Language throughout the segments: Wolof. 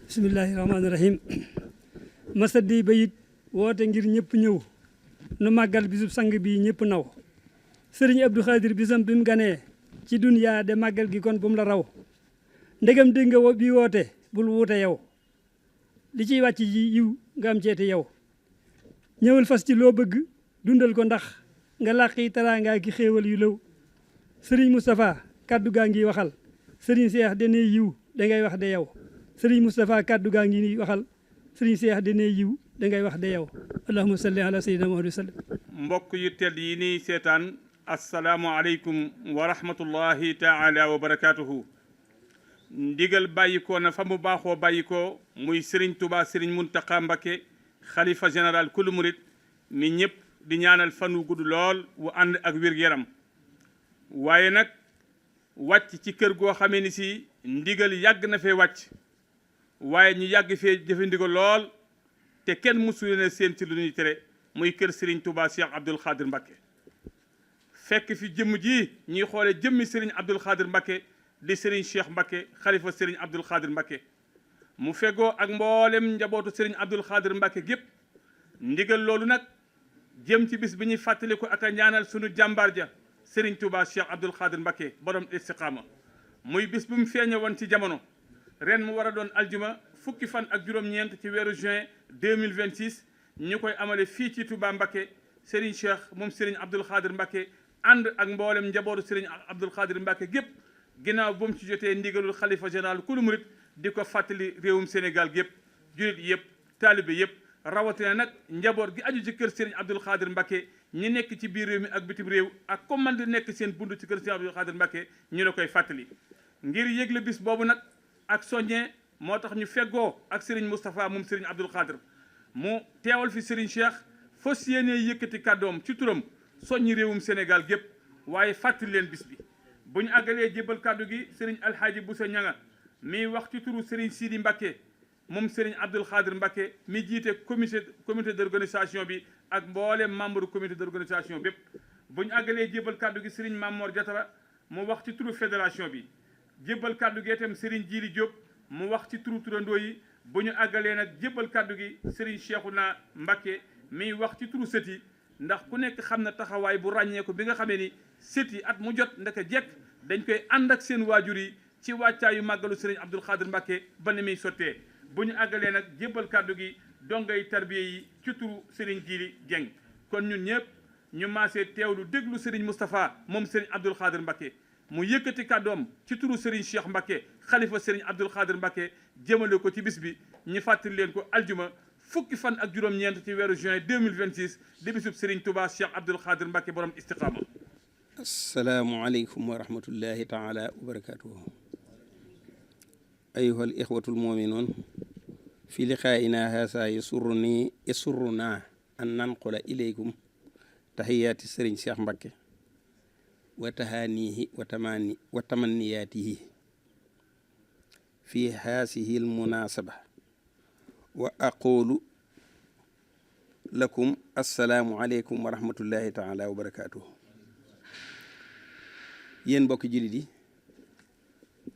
bismillahi rahmaani rahim masadi bayit woote ngir ñëpp ñëw nu màggal bisub sang bi ñëpp naw sëriñ Abdou Khadir bisam bi mu ganee ci duniyaa de màggal gi kon bu mu la raw ndegam dégg nga bi woote bul wuute yow li ciy wàcc ji yiw nga am ceete yow ñëwal fas ci loo bëgg dundal ko ndax nga làqi teraanga ki xéewal yu lëw sëriñ Moustapha kaddu gaa ngi waxal sëriñ Seex de ne yiw da ngay wax de yow sëriñ Moustapha kaddu gaa ngi ni waxal sëriñ Seex de ne yiw da ngay wax de yow allahumma salli ala sayyidina Muhammad wa sallam. mbokk yu tedd yi nii seetaan asalaamualeykum wa rahmatullahi taala wa barakaatuhu. ndigal bàyyikoo na fa mu baaxoo bàyyikoo muy sëriñ Touba sëriñ Muntaqa Mbakke xalifa général kulu murit mi ñëpp di ñaanal fan wu gudd lool wu ànd ak wér-gu-yaram waaye nag wàcc ci kër goo xamee ni si ndigal yàgg na fee wàcc waaye ñu yàgg fee jëfe ndigal lool te kenn mësu leen seen ci lu ñuy tere muy kër Serigne Touba Cheikh Abdoul Khadir Mbacké fekk fi jëmm ji ñuy xoole jëmmi Serigne Abdoul Khadir Mbacké di Serigne Cheikh Mbacké xalifa Serigne Abdoul Khadir Mbacké mu fegoo ak mboolem njabootu Serigne Abdoul Khadir Mbacké gépp ndigal loolu nag jëm ci bis bi ñuy fàttaliku ak a ñaanal sunu jàmbaar ja Serigne Touba Cheikh Abdoul Khadir Mbacké borom istiqaama muy bis bu mu feeñe woon ci jamono ren mu war a doon aljuma fukki fan ak juróom-ñeent ci weeru juin 2026 ñu koy amale fii ci Touba Mbacké Serigne Cheikh moom Serigne Abdoul Khadir Mbacké ànd ak mboolem njabootu Serigne Abdoul Khadir Mbacké gépp ginnaaw bu mu ci jotee ndigalul xalifa général kulu murit di ko fàttali réewum Sénégal gépp julit yëpp taalibe yëpp rawatina nag njaboot gi aju ci kër Serigne Abdoul Khadir Mbacké ñi nekk ci biir réew mi ak bitim réew ak comme man di nekk seen bund ci kër Serigne Abdoul Khadir Mbacké ñu la koy fàttali ngir yëgle bis boobu nag ak soññee moo tax ñu feggoo ak Serigne Moustapha moom Serigne Abdoul Khadir mu teewal fi Serigne Cheikh fas yéenee yëkkati kàddoom ci turam soññi réewum Sénégal gépp waaye fàttali leen bis bi bu ñu àggalee jébbal kàddu gi Serigne Alhaaji Bousso Ñanga mi wax ci turu Serigne Sidi Mbacké moom Serigne Abdoul Khadir Mbacké mi jiite comité d'organisation bi ak mboolem membre comité d'organisation bépp bu ñu àggalee jébbal kàddu gi Serigne Mamor Diatara mu wax ci turu fédération bi jébbal kàddu gi itam Serigne Djili Diop mu wax ci turu turandoo yi bu ñu àggalee nag jébbal kàddu gi Serigne Cheikhouna Mbacké mi wax ci turu sët yi ndax ku nekk xam na taxawaay bu ràññeeku bi nga xamee ni sët yi at mu jot ndaka jekk dañ koy ànd ak seen waajur yi ci wàccaayu màggalu Serigne Abdoul Khadir Mbacké ba ni muy sottee bu ñu àggalee nag jébbal kàddu gi dongay tarbiye yi ci turu Serigne Djili Dieng kon ñun ñëpp ñu maasee teewlu déglu Serigne Moustapha moom Serigne Abdoul Khadir Mbacké mu yëkkati kàddoom ci turu Serigne Cheikh Mbacké xalifa Serigne Abdoul Khadir Mbacké jëmale ko ci bis bi ñu fàttali leen ko aljuma fukki fan ak juróom-ñeent ci weeru juin 2026 di bisub Serigne Touba Cheikh Abdoul Khadir Mbacké borom istiqaama. asalaamualeykum wa rahmatullahi taala wa barakatuhu ayuha al ixwatu almuminuun fi liqaa'ina haasa yasurruna an nanqula ilaykum tahiyaati Serigne Cheikh Mbacké wa tahaanihi wa tamanniyaatihi fi haasihi almunasaba wa aqulu lakum assalaamu aleykum wa rahmatullahi taala wa barakatuhu yéen mbokki jullit yi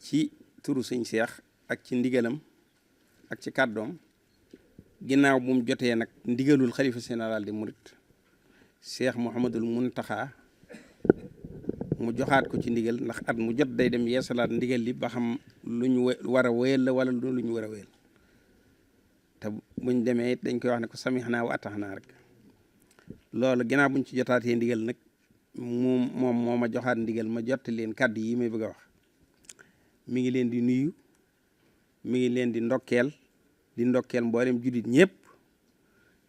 ci turu sëñ Cheikh ak ci ndigalam ak ci kàddoom ginnaaw bu mu jotee nag ndigalul xalifa général di murit Cheikh Mouhamadul Muntaxa mu joxaat ko ci ndigal ndax at mu jot day dem yeesalaat ndigal li ba xam lu ñu war a wéyal la wala lu ñu war a wéyal te buñ demee it dañ koy wax ne ko samihna wa ataxnaa rek loolu ginnaaw buñ ci jotaatee ndigal nag moom moo ma joxaat ndigal ma jot leen kàddu yi may bëgg a wax mi ngi leen di nuyu mi ngi leen di ndokkeel mboolem juddit ñëpp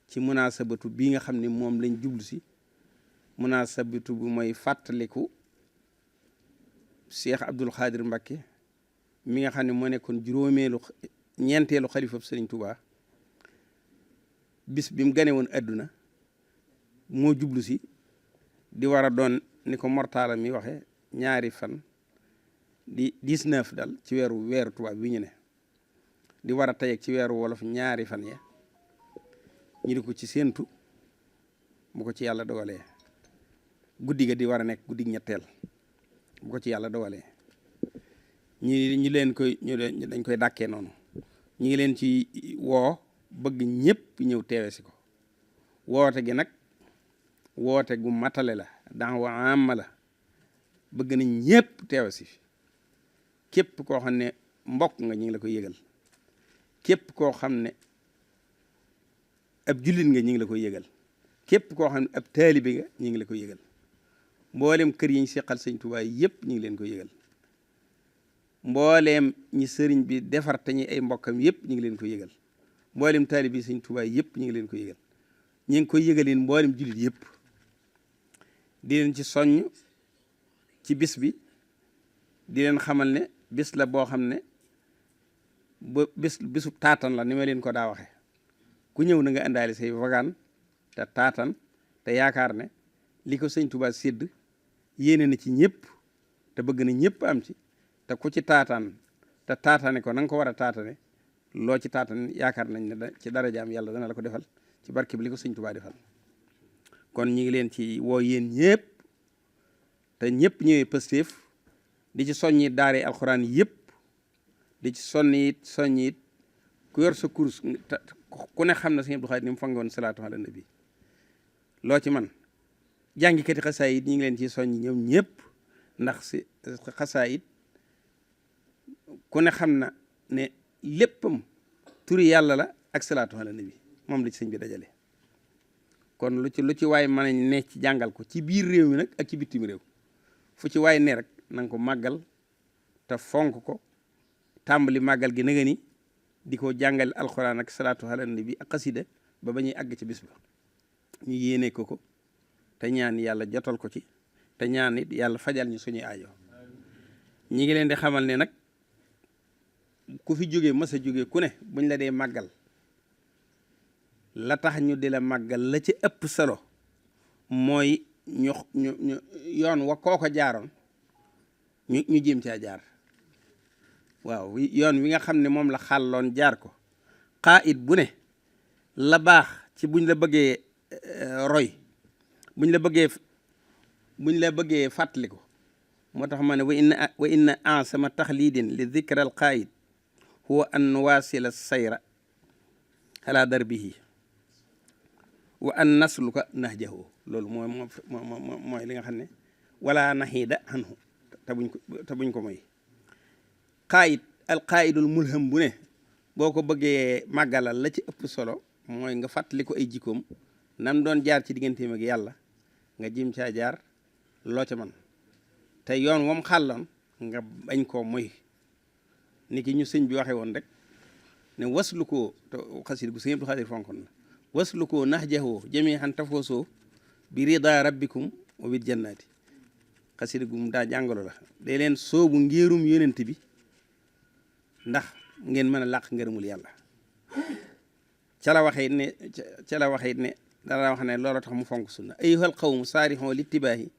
ci munaasabatu bii nga xam ne moom lañ jublu si munaasabatu bu mooy fàttaliku Cheikh Abdoul Khadir Mbacké mi nga xam ne moo nekkoon ñeenteelu xalifab Serigne Touba bis bi mu gane woon adduna moo jublu si di war a doon ni ko mortaala mi waxe ñaari fan di 19 dal ci weeru tubaab bi ñu ne di war a tey ak ci weeru wolof ñaari fan ya ñu di ko ci séentu bu ko ci yàlla dogalee guddi ga di war a nekk guddi ñetteel bu ko ci yàlla dogalee ñu leen koy dañ koy dàkkee noonu ñu ngi leen ci woo bëgg ñëpp ñëw teewe si ko woote gi nag woote gu matale la da'wa amma la bëgg nañ ñëpp teewe si képp koo xam ne mbokk nga ñu ngi la koy yëgal képp koo xam ne ab jullit nga ñu ngi la koy yëgal képp koo xam ne ab taalibe nga ñu ngi la koy yëgal mboolem kër yi ñu seqal sëñ Tuubaa yëpp ñu ngi leen koy yëgal mbooleem ñi sëriñ bi defar te ñi ay mbokkam yëpp ñu ngi leen koy yëgal mboolem taalibe yi sëñ Tuubaa yëpp ñu ngi leen koy yëgal ñu ngi koy yëgaleen mboolem jullit yëpp di leen ci soññ ci bis bi di leen xamal ne bis la boo xam ne ba bisu taatan la ni ma leen ko daa waxe ku ñëw na nga indaale say wagaan te taatan te yaakaar ne li ko sëñ Tuubaa sédd yéene na ci ñëpp te bëgg na ñëpp am ci te ku ci taataan te taatane ko na nga ko war a taatane loo ci taatan yaakaar nañ ne ci darajaam yàlla dana la ko defal ci barke bi li ko sëñ Tuubaa defal kon ñi ngi leen ci woo yéen ñëpp te ñëpp ñëwee Pastef di ci soññi daare alxuraan yëpp di ci soññi it ku yor sa kurus ku ne xam na sëñ Abdou Khadre ni mu fangoon salaatu ala nabi loo ci man jàngikati xasaayit ñi ngi leen ci soññi ñoom ñëpp ndax si xasaayit ku ne xam na ne léppam turi yàlla la ak salaatu ala nabi moom la ci sëñ bi dajale kon lu ci waay mën a ne ci jàngal ko ci biir réew mi nag ak ci bitim réew fu ci waay ne rek na nga ko màggal te fonk ko tàmbali màggal gi na nga ni di ko jàngal alxuraan ak salaatu ala nabi ak xasida ba ñuy àgg ci bis ba ñu yéene ko te ñaan yàlla jotal ko ci te ñaan it yàlla fajal ñu suñuy aajo ñi ngi leen di xamal ne nag ku fi jógee mas a jógee ku ne buñ la dee màggal la tax ñu di la màggal la ci ëpp solo mooy ñu yoon wa kooko jaaroon ñu jéem caa jaar waaw yoon wi nga xam ne moom la xàlloon jaar ko xaayit bu ne la baax ci buñ la bëggee roy buñ la bëggee fàttali ko moo tax ma ne wa inna ansama taxlidin li dikra al qaayid huwa an nuwaasila sayra ala darbihi wa an nasluka nahjahu loolu mooy li nga xam ne wala naxiida anhu te buñ ko moy qaayid al qaayidul mulham bu ne boo ko bëggee màggalal la ci ëpp solo mooy nga fàttali ko ay jikkoom nam doon jaar ci digganteem ak yàlla nga jim caa jaar loo ca man te yoon wam xàlloon nga bañ koo moy ni ki ñu sëñ bi waxe woon rek ne waslu koo te xasid gu sëñ Abdou Khadre fonkon na waslu koo nahjahu jami'an tafoosoo bi rida rabbikum wa bil jannati xasid gu mu daa jàngalo la day leen soobu ngéerum yonent bi ndax ngeen mën a làq ngërëmul yàlla ca la waxee ne dara wax ne loolu tax mu fonk sunna ayyuhal qawmu saarixoo littibaahi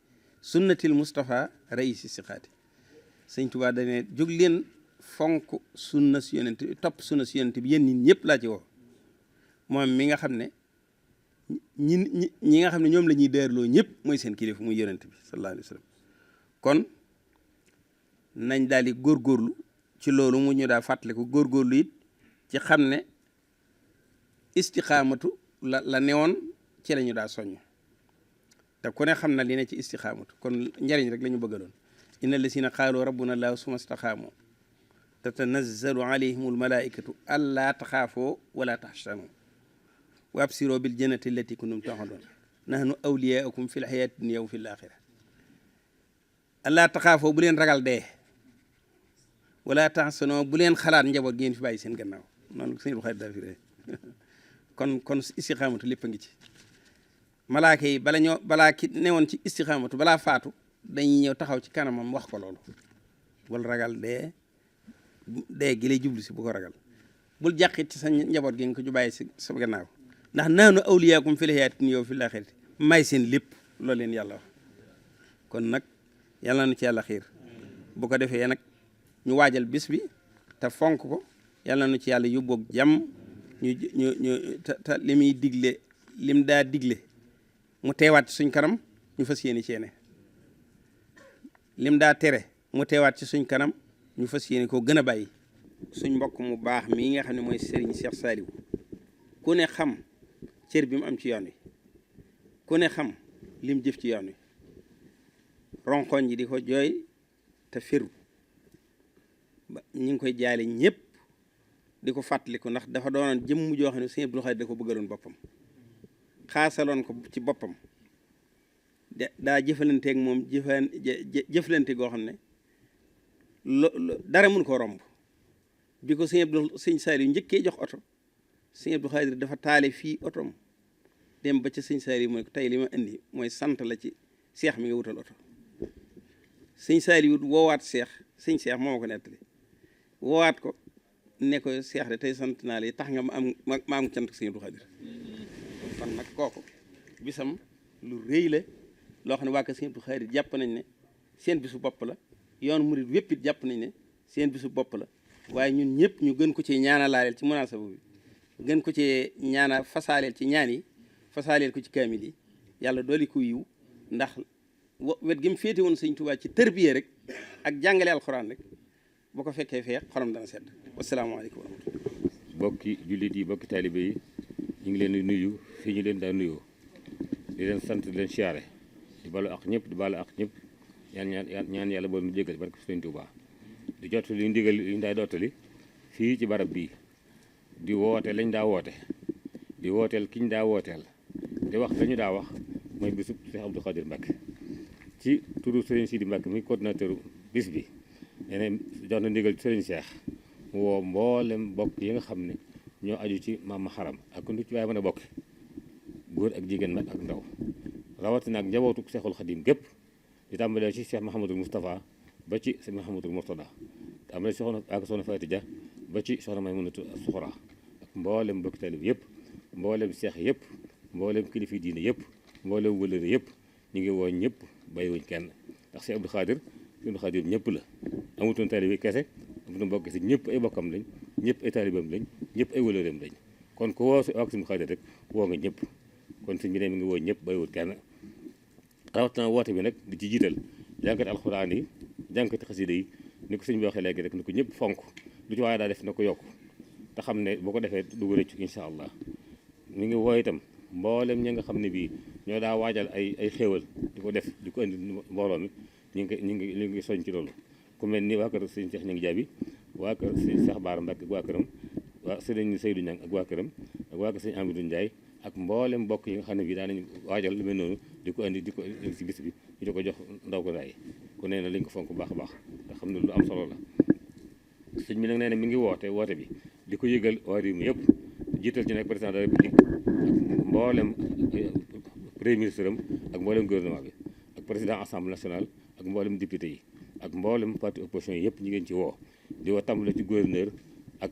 sunnatil Mustafa raisi siqaati sëñ Tuubaa dane jóg leen fonk sunna si yonent bi topp sunna si yonent bi yéen nit ñëpp laa ci woo moom mi nga xam ne ñi nga xam ne ñoom la ñuy daarloo ñëpp mooy seen kilifa muy yonent bi sallallahu alayhi wa sallam kon nañ daal di góorgóorlu ci loolu mu ñu daa fàttaliku góorgóorlu it ci xam ne istixaamatu la newoon ci la ñu daa soññ te ku ne xam na li ne ci istixaamatu kon njariñ rek la ñu bëggaloon inna lasina qaalu rabbuna allahu summa staxaamu tatanazzalu alayhimul malaikatu allaa taxaafoo wala taxsanu wa absiroo bil jannati allati kuntum tu'adun nahnu awliyaukum fil hayati dunya wa fil axira allaa taxaafoo bu leen ragal dee wala taxsanoo bu leen xalaat njaboot ngeen fi bàyyi seen gannaaw noonu sëñ Abdou Khadre daa fi ree kon istixaamatu lépp a ngi ci malaaka yi balaa ki newoon ci istixaamatu balaa faatu dañuy ñëw taxaw ci kanamam wax ko loolu bul ragal dee gi lay jublu si bu ko ragal bul jàqit ci sa njaboot gi nga ko ju bàyyi si sa gannaaw ndax naanu awliyaakum fil hayaati dunya wa fil aaxirati may seen lépp loolu leen yàlla wax kon nag yàlla na ci yàlla xiir bu ko defee nag ñu waajal bis bi te fonk ko yàlla nu ci yàlla yóbboog jàmm ñu te li muy digle lim daa digle mu teewaat ci suñ kanam ñu fas yéene ceene lim daa tere mu teewaat ci suñ kanam ñu fas yéene koo gën a bàyyi suñ mbokk mu baax mii nga xam ne mooy Serigne Cheikh Saliou ku ne xam cër bi mu am ci yoon wi ku ne xam lim jëf ci yoon wi ronkoñ ji di ko jooy te firu ba ñu ngi koy jaale ñëpp di ko fàttaliku ndax dafa doonoon jëmm joo xam ne Sëñ Abdou Khadre da ko bëggaloon boppam xaasaloon ko ci boppam daa jëfalanteeg moom jëflante goo xam ne dara mun koo romb bi ko Sëñ Saliou njëkkee jox oto Sëñ Abdou Khadre dafa taale fii otom dem ba ca Sëñ Saliou mooy tey li ma indi mooy sant la ci seex mi nga wutal oto Sëñ Saliou woowaat seex sëñ seex moo ma ko nettali woowaat ko ne ko seex de tey sant naa la tax nga ma am cant Sëñ Abdou Khadre kon nag kooku bisam lu rëy la loo xam ne waa kër Sëñ Abdou Khadre jàpp nañ ne seen bisu bopp la yoon murid wépp it jàpp nañ ne seen bisu bopp la waaye ñun ñëpp ñu gën ko ci ñaanalaaleel ci munaasaba bi gën ko ci ñaana fasaaleel ci ñaan yi fasaaleel ko ci kaamil yi yàlla dooli ko yiw ndax wet gi mu féete woon Sëñ Tuubaa ci tërbiye rek ak jàngale alxuraan rek boo ko fekkee fee xolam dana sedd wasalaamaaleykum wa rahmatulah. bokki jullit yi bokki taalibe yi ñu ngi leen di nuyu fii ñu leen daa nuyoo di leen sant di leen siyaare di balu ak ñëpp di balu ak ñëpp ñaan yàlla bool mu jégal barke Sëñ Tuubaa di jot li ndigal li ñu daa dottali fii ci barab bii di woote lañ daa woote di wooteel ki ñu daa wooteel di wax lañu daa wax mooy bisub Cheikh Abdou Khadre Mbacké ci turu Serigne Sidi Mbacké muy coordinateur bis bi nee na jox na ndigal Serigne Cheikh mu woo mboolem bokk yi nga xam ne ñoo aju ci maam xaram ak ku ci waaye mën a bokk góor ak jigéen nag ak ndaw rawatina ak njabootu Cheikhul Khadim gépp di tàmbalee ci Cheikh Mouhamadul Moustapha ba ci Cheikh Mouhamadul Mourtada tàmbalee soxna Faati Dia ba ci soxna Maymunatu Suxra ak mboolem bokki talib yëpp mboolem seex yëpp mboolem kilifi diine yëpp mboolem wëlëre yëpp ñu ngi woo ñëpp bàyyiwuñ kenn ndax Cheikh Abdou Khadre ñëpp la amutoon talib yi kese amutoon bokk si ñëpp ay bokkam lañ ñëpp ay talibam lañ ñëpp ay wëlëreem lañ kon ku woo si ak Abdou Khadre rek woo nga ñëpp kon sëñ bi ne mi ngi woo ñëpp bàyyiwul kenn rawatina woote bi nag di ci jiital jànkati alxuraan yi jànkati xasida yi ni ko sëñ bi waxee léegi rek ni ko ñëpp fonk lu ci waaye daa def na ko yokk te xam ne boo ko defee du rëccu incha allah mi ngi woo itam mboolem ñi nga xam ne bii ñoo daa waajal ay xéewal di ko def di ko indi mbooloo mi ñu ngi soñ ci loolu ku mel ni waa kër sëñ Cheikh Ñang Jaabi waa kër sëñ Cheikh Baara Mbacke ak waa këram waa sëriñ Seydou Ñang ak waa këram ak waa kër sëñ Amadou Ndiaye ak mboolem mbokk yi nga xam ne bii daanañu waajal lu mel noonu di ko indi di ko ci bis bi ñu di ko jox ndaw ko ndaay ku nee na lañ ko fonk baax a baax nga xam ne lu am solo la sëñ bi nag nee na mi ngi woote bi di ko yëgal waa réew mi yëpp jiital ci nag président de la république ak mboolem premier ministre am ak mboolem gouvernement bi ak président assemblée nationale ak mboolem député yi ak mboolem parti opposition yi yëpp ñu ngeen ci woo di woo tàmbale ci gouverneur ak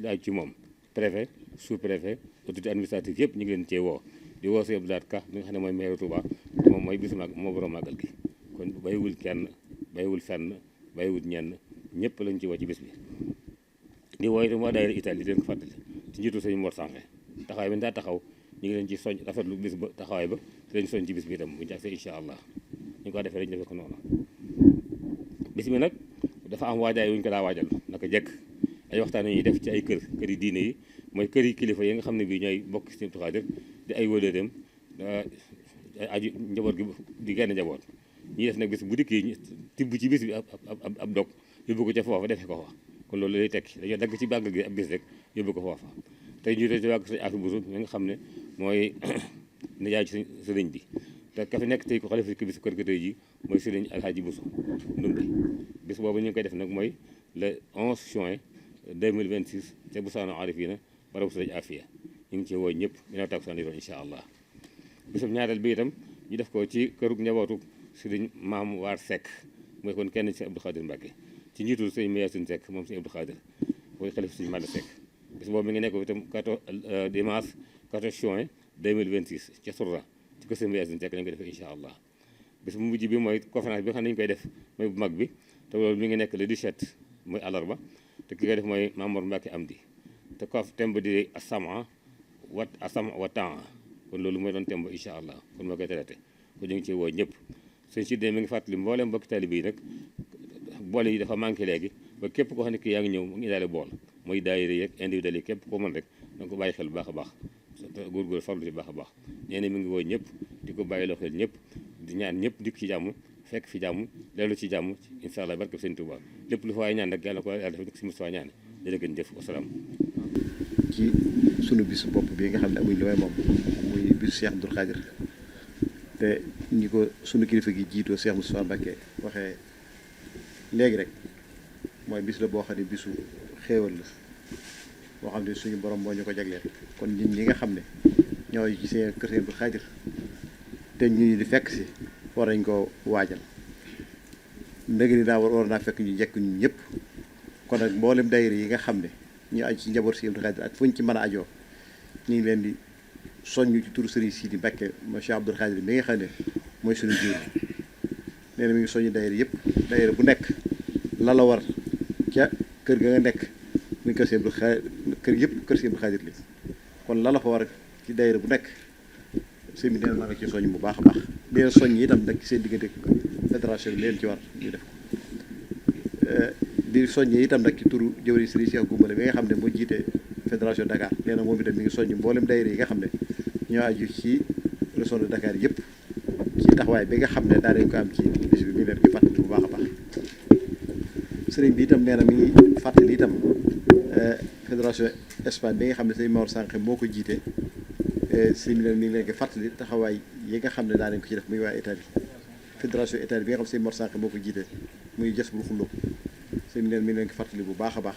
laaj ci moom préfet sous préfet autorité administrative yëpp ñu ngi leen cee woo di woo Sëñ Abdou Lahad Ka mi nga xam ne mooy maire Touba moom mooy bisu mag moo borom màggal gi kon bàyyiwul kenn bàyyiwul fenn bàyyiwul ñenn ñëpp lañ ci woo ci bis bi di woo itam waa daayira Italie di leen ko fàttali ci njiitu sëñ Mor Sanxe taxawaay bi daa taxaw ñu ngi leen ci soñ rafetlu bis ba taxawaay ba te lañ soñ ci bis bi itam buñu agsee incha allah ñu ko defee dañu defee ko noonu bis bi nag dafa am waajaay wuñu ko daa waajal naka jekk ay waxtaan ñuy def ci ay kër yi diine yi mooy kër yi kilifa yi nga xam ne bii ñooy bokk Sëñ Abdou Khadre di ay wëlëreem aju njaboot gi di genn njaboot ñuy def nag bis bu dikkee tibb ci bis bi ab dog yóbbu ko ca foofa defee ko fa kon loolu lay tekki dañoo dagg ci bàggal gi ab bis rek yóbbu ko foofa tey ñu ci wàgg sëñ Afi Buso mi nga xam ne mooy nijaay ci sëriñ bi te ka fi nekk tey ko xalifa ci bisu kër ga tey ji mooy sëriñ Alxaaji Buso ndumbi bis boobu ñu ngi koy def nag mooy le 11 juin 2026 ca Busaano Arifina barabu sëriñ Afiya ñu ngi ci woo ñëpp dina tag san yoon incha allah bisub ñaareel bi itam ñu def ko ci kërug njabootu sëriñ Maam Waar Seck mooy kon kenn ci Abdou Khadre Mbacké ci njiitul sëriñ Mayasin Seck moom sëriñ Abdou Khadre mooy xalifa sëriñ Mada Seck bis boobu mi ngi nekk itam 14 dimanche 14 juin 2026 ca Sourda ci kër sëriñ Mayasin Seck lañ koy defee incha allah bis bu mujj bi mooy conférence bi nga xam ne ñu koy def mooy bu mag bi te loolu mi ngi nekk le 17 mooy àllarba te ki koy def mooy Mamour Mbacke Amdi te ko thème ba di asama wa temps kon loolu mooy doon thème ba incha allah kon moo koy traité ko ñu ngi ci woo ñëpp sëñ si mi ngi fàttali mbooleem mbokki taalibe yi nag boole yi dafa manqué léegi ba képp koo xam ne ki yaa ngi ñëw mu ngi daale bool mooy daayira yeeg individuel yi képp koo mën rek danga ko bàyyi xel bu baax a baax góorgóor farlu ci baax a baax nee na mi ngi woo ñëpp di ko bàyyi loo xel ñëpp di ñaan ñëpp dikk ci jàmm fekk fi jàmm dellu ci jàmm incha allah barke sëñ Tuubaa lépp lu fa waay ñaan rek yàlla ko yàlla def si Moustapha ñaane jërë ngeen jëf wasalaam ci sunu bisu bopp bi nga xam ne amuñ lu may moom muy bisu Cheikh Abdoul Khadir te ñi ko sunu kilifa gi jiitoo Cheikh Moustapha Mbacké waxee léegi rek mooy bis la boo xam ne bisu xéewal la boo xam ne suñu borom moo ñu ko jagleel kon nit ñi nga xam ne ñoo ci seen kër Cheikh Abdoul Khadir te ñu di fekk si war nañ ko waajal ndëgg ni daa war naa fekk ñu jekk ñu ñëpp kon nag mboolem daayira yi nga xam ne ñu aju ci njaboot Cheikh Abdoul Khadir ak fu ñu ci mën a ajoo ñu ngi leen di soññu ci turu Serigne Sidi Mbacké mo Cheikh Abdoul Khadir mi nga xam ne mooy suñu jiw nee na mi ngi soññu daayira yëpp daayira bu nekk la la war ca kër ga nga nekk muy kër Cheikh Abdoul Khadir kër yëpp kër Cheikh Abdoul Khadir li kon la la fa war ci daayira bu nekk sëñ bi nee na nga ci soññ bu baax a baax di leen soññ itam nag ci seen diggante fédération bi leen ci war ñu def ko di soññee itam nag ci turu jëwriñ Serigne Cheikh Goumbale bi nga xam ne moo jiite fédération Dakar nee na moom itam mi ngi soññ mboolem daayira yi nga xam ne ñoo aju ci région de Dakar yëpp ci taxawaay bi nga xam ne daa dañ ko am ci bis bi mi ngi leen koy fàttali bu baax a baax sëriñ bi itam nee na mi ngi fàttali itam fédération Espagne bi nga xam ne sëñ Mor Sànq moo ko jiite sëriñ bi mi ngi leen koy fàttali taxawaay yi nga xam ne daa dañ ko ci def muy waa Italie fédération Italie bi nga xam ne sëñ Mor Sànq moo ko jiite muy jës bul xulloo sëriñ bi mi ngi leen koy fàttali bu baax a baax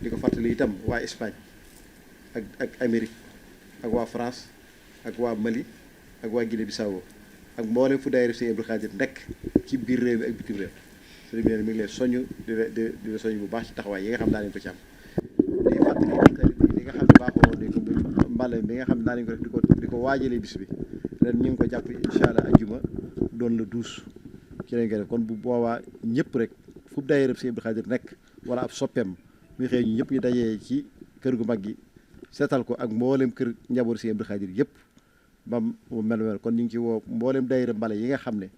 di ko fàttali itam waa Espagne ak Amérique ak waa France ak waa Mali ak waa Guinée Bissau ak mboolem fu daayira Sëñ Abdoul Khadir nekk ci biir réew mi ak bitim réew sëriñ bi mi ngi leen soññ di la soññ bu baax ci taxawaay yi nga xam daa nañ ko ci am di fàttali li nga xam ne baaxoo woon nañ ko mbale bi nga xam ne daa nañ ko def di ko waajalee bis bi ren ñu ngi ko jàpp incha allah ajjuma doon la 12 ci lañ koy def kon bu boobaa ñëpp rek fu daayira Sëñ Abdoul Khadir nekk wala ab soppeem muy xëy ñu ñëpp ñu dajee ci kër gu mag gi seetal ko ak mboolem kër njaboot Sëñ Abdoul Khadir yëpp ba mu mel kon ñu ngi ci woo mboolem daayira mbale yi nga xam ne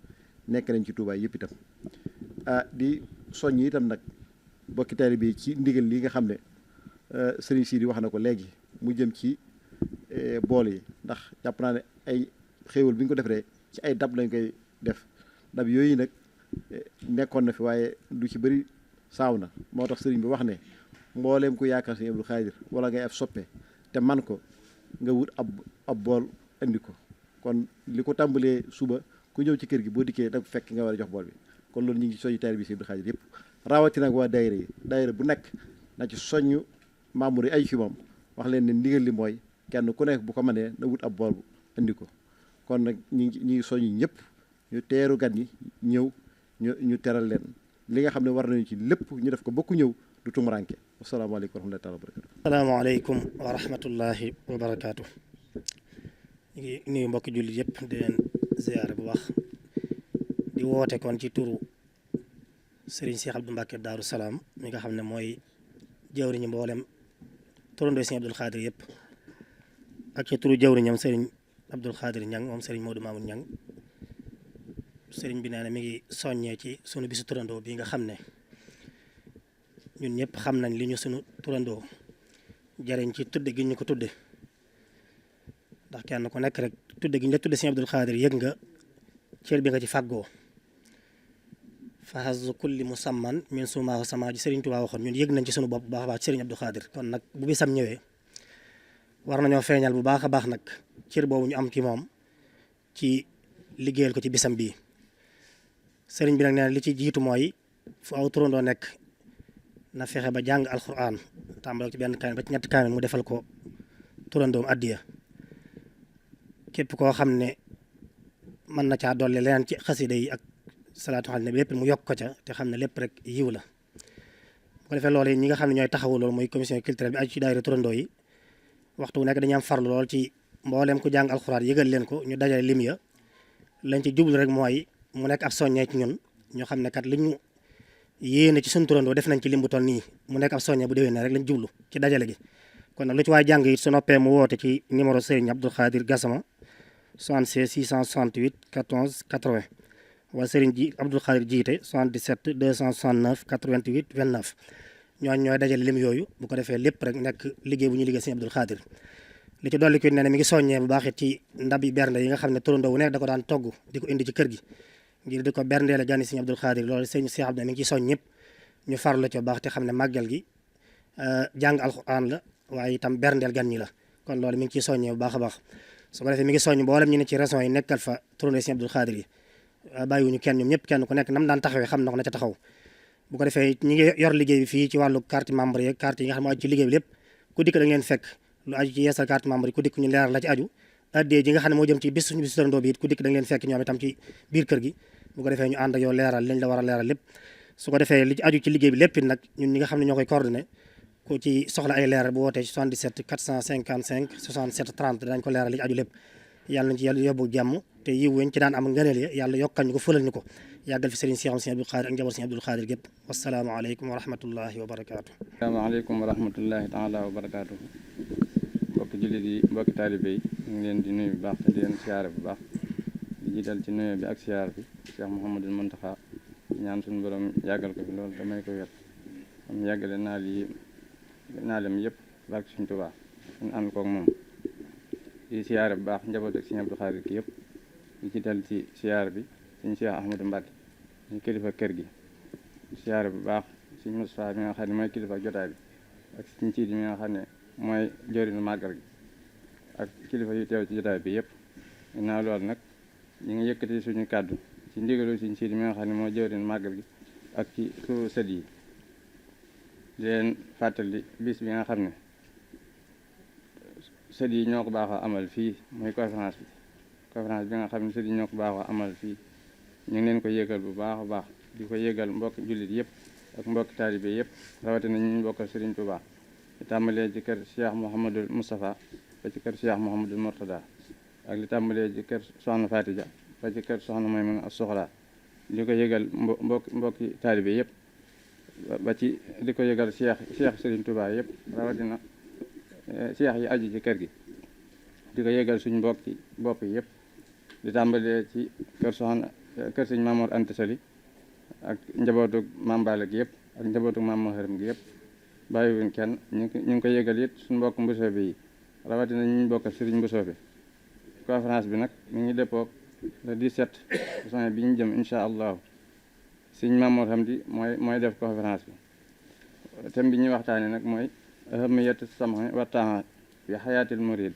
nekk nañ ci Touba yëpp itam di soññ itam nag bokki taalibe bi ci ndigal li nga xam ne Serigne Sidi wax na ko léegi mu jëm ci bool yi ndax jàpp naa ne ay xéewal bi ñu ko defee ci ay dab lañ koy def dab yooyu nag nekkoon na fi waaye du ci bëri saaw na moo tax Serigne bi wax ne mbooleem ku yaakaar Sëñ Abdoul Khadir wala ngay ab soppe te man ko nga wut ab bool indi ko kon li ko tàmbalee suba ku ñëw ci kër gi boo dikkee da fekk nga war a jox bool bi kon loolu ñu ngi soññu taalibe bi Sëñ Abdoul Khadir yëpp rawatina nag waa daayira yi daayira bu nekk na ci soññu membre yi ay fi moom wax leen ne ndigal li mooy kenn ku nekk bu ko mënee na wut ab bool bu indi ko kon nag ñu ngi soññu ñëpp ñu teeru gan yi ñëw ñu teral leen li nga xam ne war nañu ci lépp ñu def ko bokku ñëw du tumuranke asalaamaaleykum wa rahmatullahi wa barakatu asalaamaaleykum wa rahmatullahi wa barakaatu ñu ngi nuyu mbokki jullit yëpp di leen ziyaare bu baax di woote kon ci turu Serigne Cheikh Abdou Mbacké Daaru Salaam mi nga xam ne mooy jawriñu mboolem turandoo Serigne Abdoul Khadir yëpp ak ci turu jawriñam Serigne Abdoul Khadir Ñang moom Serigne Modou Mamoun Ñang Serigne bi nee na mi ngi soññee ci sunu bisu turandoo bi nga xam ne ñun ñëpp xam nañ li ñu sunu turandoo jariñ ci tudde gi ñu ko tudde ndax kenn ku nekk rek tudde gi ñu la tudde Serigne Abdoul Khadir yëg nga cër bi nga ci fàggoo fahazu kulli musamman min sumaahu sama ji Serigne Touba waxoon ñun yëg nañ ci sunu bopp bu baax a baax ci Serigne Abdoul Khadir kon nag bu bisam ñëwee war nañoo feeñal bu baax a baax nag cër boobu ñu am ci moom ci liggéeyal ko ci bisam bii sëriñ bi nag nee na li ci jiitu mooy fu aw turandoo nekk na fexe ba jàng alxuraan tàmbale ci benn kaamil ba ci ñetti kaamil mu defal ko turandoom addiya képp koo xam ne mën na caa dolli leneen ci xasida yi ak salaatu ala nabi lépp mu yokk ko ca te xam ne lépp rek yiw la bu ko defee loolu yi ñi nga xam ne ñooy taxawu loolu muy commission culturelle bi aju ci daayira turandoo yi waxtu wu nekk dañuy am farlu lool ci mbooleem ku jàng alxuraan yëgal leen ko ñu dajale lim ya lañ ci jublu rek mooy mu nekk ab soññee ci ñun ñu xam ne kat li ñu yéene ci suñu turandoo def nañ ci lim bu toll nii mu nekk ab soññe bu déwénee rek lañ jublu ci dajale gi. kon nag lu ci waay jàng it su noppee mu woote ci numéro Serigne Abdou Khadir Gassama 76 668 14 80 wala Serigne Abdou Khadir jiite 77 269 88 29 ñooñu ñooy dajale lim yooyu bu ko defee lépp rek nekk liggéey bu ñu liggéey Serigne Abdou Khadir. li ci dolli ko ne mi ngi soññee bu baax it ci ndabi bernde yi nga xam ne turandoo wu nekk da ko daan togg di ko indi ci kër gi ngir di ko berndeele gani Serigne Abdou Khadir loolu sëñ Cheikh Abdou mi ngi ciy soññ ñëpp ñu farlu ci bu baax te xam ne màggal gi jàng alxuraan la waaye itam berndeel gan ñi la kon loolu mi ngi ciy soññee bu baax a baax su ko defee mi ngi soññ mboolem ñu ne ci régions yi nekkal fa turandoo Serigne Abdou Khadir yi bàyyiwuñu kenn ñoom ñëpp kenn ku nekk nam daan taxawee xam na ko na ca taxaw bu ko defee ñi ngi yor liggéey bi fii ci wàllu carte membre yeeg carte yi nga xam ne aju ci liggéey bi lépp ku dikk da ngeen fekk lu aju ci yeesal carte membre yi ku dikk ñu leeral la ci aju addee ji nga xam ne moo jëm ci bis suñu bis turandoo bi it ku dikk da ngeen fekk ñoom itam ci biir kër gi bu ko defee ñu ànd ak yow leeral lañ la war a leeral lépp su ko defee li ci aju ci liggéey bi lépp it nag ñun ñi nga xam ne ñoo koy coordonné ku ci soxla ay leeral bu wootee ci 77 455 67 30 dañ ko leeral li ci aju lépp yàlla nañ ci yàlla yóbbu jàmm te yiw weñ ci daan am ngëneel ya yàlla yokkal ñu ko fëlal ñu ko yàggal fi Serigne Cheikh Serigne Abdou Khadir ak njaboot Serigne Abdou Khadir gépp wasalaamaaleykum wa rahmatullahi wa barakaatu. asalaamaaleykum wa rahmatullahi taala wa barakaatu. mbokki jullit yi mbokki taalibe yi ñu ngi leen di nuyu bu baax te di leen siyaare bu baax di jiital ci nuyu bi ak siyaar bi Cheikh Mouhamadul Mountakha ñaan suñu borom yàggal ko fi loolu damay ko wér am yàggale naalem yëpp barke suñu Tuubaa ñu ànd koog moom di siyaare bu baax njaboot ak Serigne Abdou Khadir ki yëpp di jiital ci siyaar bi suñu Cheikh Ahmadou Mbacke ñu kilifa kër gi siyaare bu baax suñu Moustapha mi nga xam ne mooy kilifa jotaay bi ak suñu Siidi mi nga xam ne mooy jëriñu màggal gi ak kilifa yu teew ci jotaay bi yëpp ginnaaw loolu nag ñu ngi yëkkati suñu kàddu ci ndigalu suñu Siidi mi nga xam ne mooy jëriñu màggal gi ak ci turu sët yi di leen fàttali bis bi nga xam ne sët yi ñoo ko baaxoo amal fii mooy conférence bi nga xam ne sët yi ñoo ko baaxoo amal fii ñu ngi leen ko yëgal bu baax a baax di ko yëgal mbokki jullit yëpp ak mbokki taalibe yëpp rawatina ñu bokkal Serigne Touba li tàmbalee ci kër Cheikh Mouhamadul Moustapha ba ci kër Cheikh Mouhamadul Mourtada ak li tàmbalee ci kër Soxna Fatija ba ci kër Soxna Maymuna ak Soxla di ko yëgal mbokki taalibe yëpp ba ci di ko yëgal Cheikh Serigne Touba yëpp rawatina Cheikh yi aju ci kër gi di ko yëgal suñu mbokki bopp yëpp di tàmbalee ci kër Sëñ Mamoor Anta Sali ak njabootu Maam Balla gi yëpp ak njabootu Maam Maharam gi yëpp bàyyiwuñ kenn ñu ngi ko yëgal it suñu mbokk mbusoobe yi rawatina ñu bokkal Sëriñ Mbusoobe conférence bi nag mi ngi dëppoo le 17 juin bi ñu jëm incha allahu Sëñ Mamoor Hamdi mooy def conférence bi thème bi ñuy waxtaane nag mooy ahamiyatu sam'i wa taa'ati fi xayaatil murid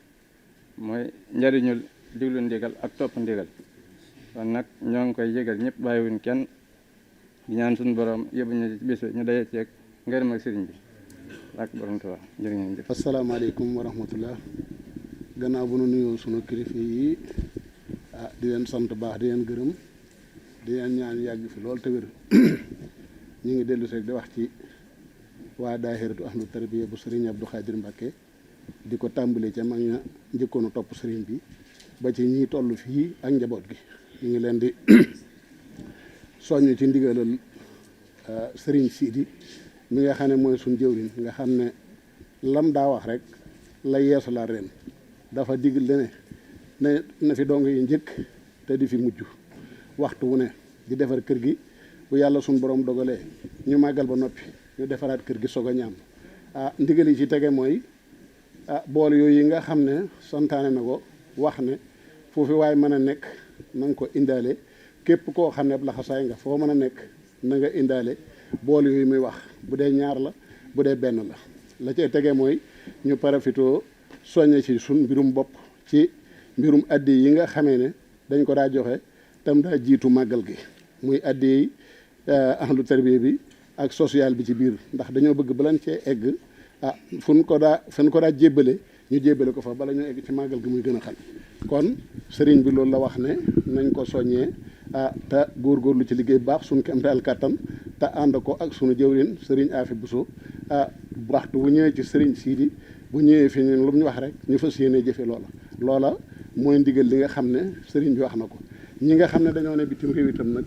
mooy njëriñul diglu ndigal ak topp ndigal kon nag ñoo ngi koy yëgal ñëpp bàyyiwuñ kenn di ñaan suñu borom yóbbu ñu ci bis ñu daje ceeg ngërëm ak sëriñ bi ak borom Tuubaa jërë ngeen jëf. asalaamaaleykum wa rahmatullah gannaaw bu nu nuyoo sunu kilifa yi di leen sant baax di leen gërëm di leen ñaan yàgg fi lool te wér ñu ngi dellu rek di wax ci waa daahiratu ahlu tarbiya bu Serigne Abdou Khadir Mbacke di ko tàmbalee ca mag ña njëkkoonu topp sëriñ bi ba ci ñi toll fii ak njaboot gi ñu ngi leen di soññ ci ndigalal sëriñ Sidi mi nga xam ne mooy suñ jëwriñ nga xam ne lam daa wax rek la yeesu la ren dafa digle ne na fi dong yi njëkk te di fi mujj waxtu wu ne di defar kër gi bu yàlla suñ borom dogalee ñu màggal ba noppi ñu defaraat kër gi soog a ñaam ndigal yi ci tege mooy bool yooyu yi nga xam ne santaane na ko wax ne foofu waaye mën a nekk na nga ko indaale képp koo xam ne ab laxasaay nga foo mën a nekk na nga indaale bool yooyu muy wax bu dee ñaar la bu dee benn la cay tege mooy ñu parafitoo soññe ci sun mbirum bopp ci mbirum addi yi nga xamee ne dañ ko daa joxe tam daa jiitu màggal gi muy addi yi ahlu tarbiya bi ak social bi ci biir ndax dañoo bëgg balan cee egg fu ko daa jébbale ñu jébbale ko fa bala ñu egg ci màggal gi muy gën a xam kon sëriñ bi loolu la wax ne nañ ko soññee te góorgóorlu ci liggéey baax suñ kem daal kàttan te ànd ko ak sunu jëwrin sëriñ Afi Buso waxtu bu ñëwee ci sëriñ Siidi bu ñëwee fi ñun lu mu ñu wax rek ñu fas yéene jëfe loola mooy ndigal li nga xam ne sëriñ bi wax na ko ñi nga xam ne dañoo ne bitim réew itam nag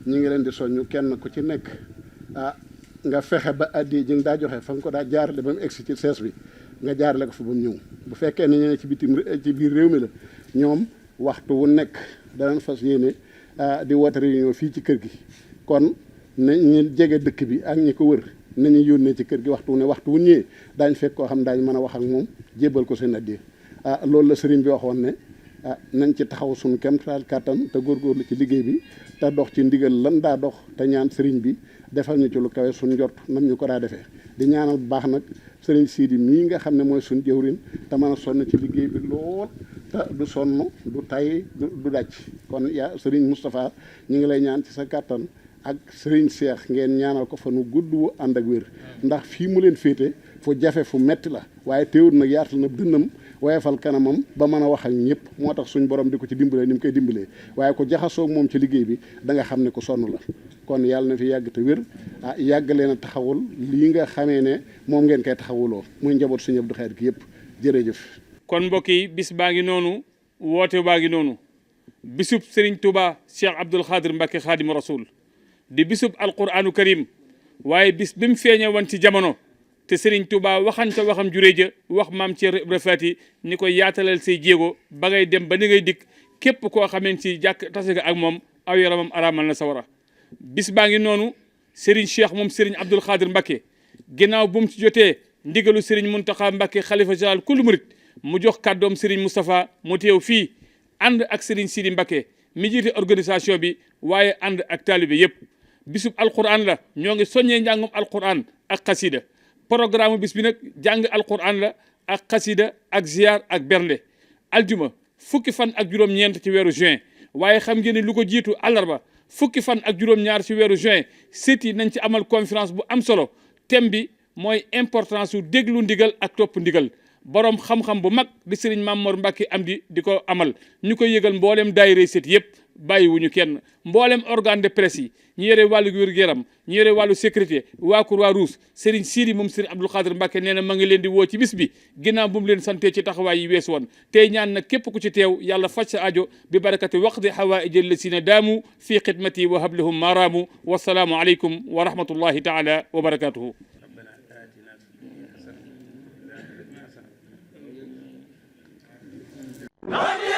ñi ngi leen di soññu kenn ku ci nekk nga fexe ba addi ji nga daa joxe fa nga ko daa jaarale ba mu egsi ci sees bi nga jaarale ko fa ba mu ñëw bu fekkee ne ñu ne ci biir réew mi la ñoom waxtu wu nekk danañ fas yéene di woote réunion fii ci kër gi kon na ñu jege dëkk bi ak ñi ko wër nañu yónnee ci kër gi waxtu wu ñëwee daañ fekk koo xam daañ mën a wax ak moom jébbal ko seen addiya loolu la sëriñ bi waxoon ne nañ ci taxaw suñu kéemtalaay kàttan te góorgóorlu ci liggéey bi te dox ci ndigal lan daa dox te ñaan sëriñ bi defal ñu ci lu kawe suñ njort nam ñu ko daa defee di ñaanal bu baax nag sëriñ Sidi mii nga xam ne mooy suñ jëwrin te mën a sonn ci liggéey bi lool te du sonn du tay du daj kon yaa sëriñ Moustapha ñu ngi lay ñaan ci sa kàttan ak sëriñ Cheikh ngeen ñaanal ko fa nu gudd wu ànd ak wér ndax fii mu leen féete fu jafe fu metti la waaye teewul nag yaatal na dënnam woyefal kanamam ba mën a wax ak ñëpp moo tax suñ borom di ko ci dimbalee ni mu koy dimbalee waaye ko jaxasoo moom ci liggéey bi da nga xam ne ku sonn la kon yàlla na fi yàgg te wér yàgg leen a taxawul lii nga xamee ne moom ngeen koy taxawuloo muy njaboot Sëriñ Abdou Khadre gi yëpp jërëjëf. kon mbokk yi bis baa ngi noonu woote baa ngi noonu bisub Serigne Touba Cheikh Abdoul Khadre Mbacké Khadim Rasoul di bisub alquranu karim waaye bis bi mu feeñe woon ci jamono te Serigne Touba waxante waxam juree ja wax maam Thierno Ibra Fati ni ko yaatalal say jéego ba ngay dem ba ni ngay dikk képp koo xamee ci jàkk tase nga ak moom aw yaramam araamal na sawara bis baa ngi noonu Serigne Cheikh moom Serigne Abdoul Khadre Mbacké ginnaaw bu mu ci jotee ndigalu Serigne Mountakha Mbacké xalifa général kullu murit mu jox kàddoom Serigne Moustapha mu teew fii ànd ak Serigne Sidi Mbacké mi jiite organisation bi waaye ànd ak taalibe yëpp bisub alquran la ñoo ngi soññee njàngum alquran ak xasida programme bis bi nag jàng alquran la ak xasida ak ziar ak bernde aljuma fukki fan ak juróom-ñeent ci weeru juin waaye xam ngeen ne lu ko jiitu àllarba fukki fan ak juróom-ñaar ci weeru juin sët yi nañ ci amal conférence bu am solo thème bi mooy importance su déglu ndigal ak topp ndigal borom xam-xam bu mag di sëriñ Mamor Mbacké Amdi di ko amal ñu koy yëgal mboolem daayira sët yëpp bàyyiwuñu kenn mboolem organe de presse yi ñu yore wàllu wér-gu-yaram ñu yore wàllu sécurité waa Croix-Rouge Serigne Sidi moom Serigne Abdoul Khadre Mbacké nee na ma ngi leen di woo ci bis bi ginnaaw bu mu leen santee ci taxawaay yi weesu woon tey ñaan nag képp ku ci teew yàlla faj sa ajo bi barakati waqdi hawaïj allasina daamu fi xidmati wa hablahum maaraamu wasalaamu aleykum wa rahmatullahi taala wa barakatuhu. Hadi